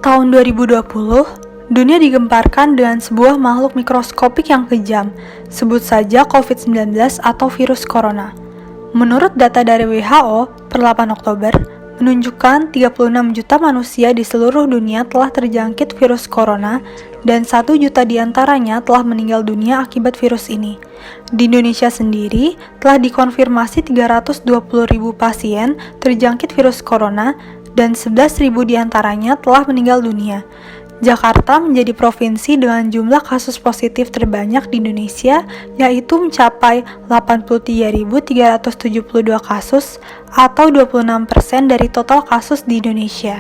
Tahun 2020, dunia digemparkan dengan sebuah makhluk mikroskopik yang kejam, sebut saja COVID-19 atau virus corona. Menurut data dari WHO, per 8 Oktober, menunjukkan 36 juta manusia di seluruh dunia telah terjangkit virus corona dan 1 juta diantaranya telah meninggal dunia akibat virus ini. Di Indonesia sendiri, telah dikonfirmasi 320.000 pasien terjangkit virus corona dan 11.000 diantaranya telah meninggal dunia. Jakarta menjadi provinsi dengan jumlah kasus positif terbanyak di Indonesia, yaitu mencapai 83.372 kasus atau 26% dari total kasus di Indonesia.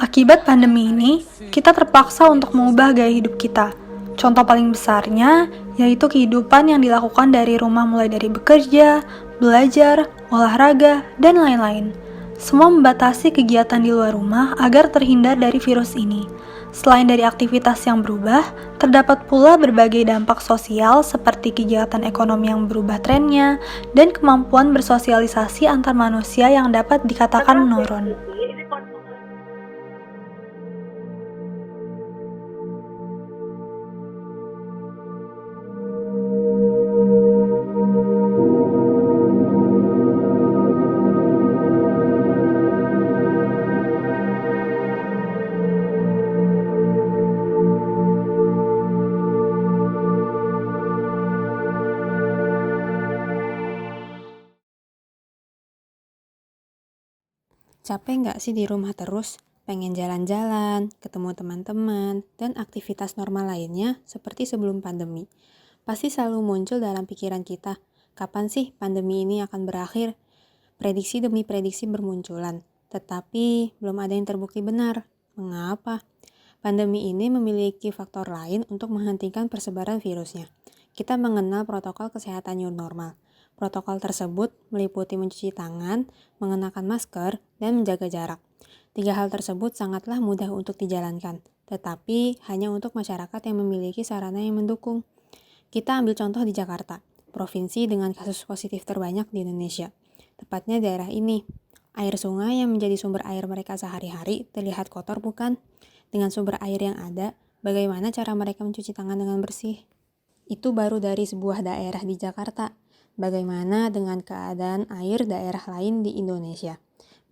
Akibat pandemi ini, kita terpaksa untuk mengubah gaya hidup kita. Contoh paling besarnya yaitu kehidupan yang dilakukan dari rumah, mulai dari bekerja, belajar, olahraga, dan lain-lain. Semua membatasi kegiatan di luar rumah agar terhindar dari virus ini. Selain dari aktivitas yang berubah, terdapat pula berbagai dampak sosial seperti kegiatan ekonomi yang berubah trennya dan kemampuan bersosialisasi antar manusia yang dapat dikatakan menurun. Capek nggak sih di rumah terus? Pengen jalan-jalan, ketemu teman-teman, dan aktivitas normal lainnya seperti sebelum pandemi. Pasti selalu muncul dalam pikiran kita, kapan sih pandemi ini akan berakhir? Prediksi demi prediksi bermunculan, tetapi belum ada yang terbukti benar. Mengapa? Pandemi ini memiliki faktor lain untuk menghentikan persebaran virusnya. Kita mengenal protokol kesehatan new normal. Protokol tersebut meliputi mencuci tangan, mengenakan masker, dan menjaga jarak. 3 hal tersebut sangatlah mudah untuk dijalankan, tetapi hanya untuk masyarakat yang memiliki sarana yang mendukung. Kita ambil contoh di Jakarta, provinsi dengan kasus positif terbanyak di Indonesia. Tepatnya daerah ini. Air sungai yang menjadi sumber air mereka sehari-hari terlihat kotor bukan? Dengan sumber air yang ada, bagaimana cara mereka mencuci tangan dengan bersih? Itu baru dari sebuah daerah di Jakarta. Bagaimana dengan keadaan air daerah lain di Indonesia?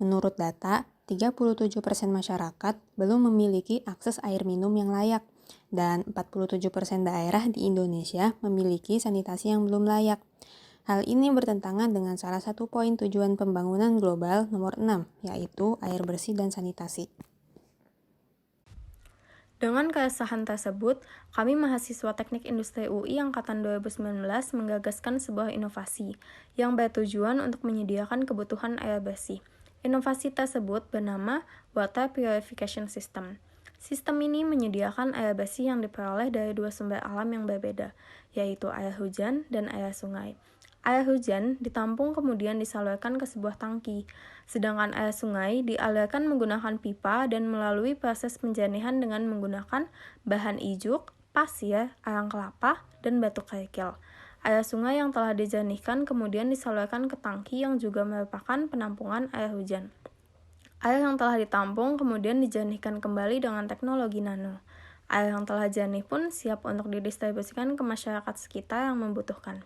Menurut data, 37% masyarakat belum memiliki akses air minum yang layak, dan 47% daerah di Indonesia memiliki sanitasi yang belum layak. Hal ini bertentangan dengan salah satu poin tujuan pembangunan global nomor 6, yaitu air bersih dan sanitasi. Dengan keresahan tersebut, kami mahasiswa Teknik Industri UI Angkatan 2019 menggagaskan sebuah inovasi yang bertujuan untuk menyediakan kebutuhan air bersih. Inovasi tersebut bernama Water Purification System. Sistem ini menyediakan air bersih yang diperoleh dari 2 sumber alam yang berbeda, yaitu air hujan dan air sungai. Air hujan ditampung kemudian disalurkan ke sebuah tangki, sedangkan air sungai dialirkan menggunakan pipa dan melalui proses penjernihan dengan menggunakan bahan ijuk, pasir, arang kelapa, dan batu kerikil. Air sungai yang telah dijernihkan kemudian disalurkan ke tangki yang juga merupakan penampungan air hujan. Air yang telah ditampung kemudian dijernihkan kembali dengan teknologi nano. Air yang telah jernih pun siap untuk didistribusikan ke masyarakat sekitar yang membutuhkan.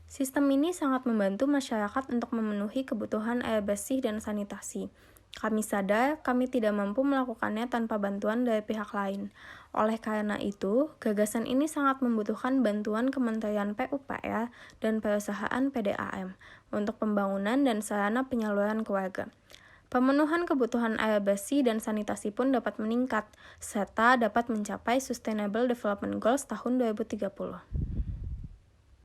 Sistem ini sangat membantu masyarakat untuk memenuhi kebutuhan air bersih dan sanitasi. Kami sadar kami tidak mampu melakukannya tanpa bantuan dari pihak lain. Oleh karena itu, gagasan ini sangat membutuhkan bantuan Kementerian PUPR dan perusahaan PDAM untuk pembangunan dan sarana penyaluran ke warga. Pemenuhan kebutuhan air bersih dan sanitasi pun dapat meningkat, serta dapat mencapai Sustainable Development Goals tahun 2030.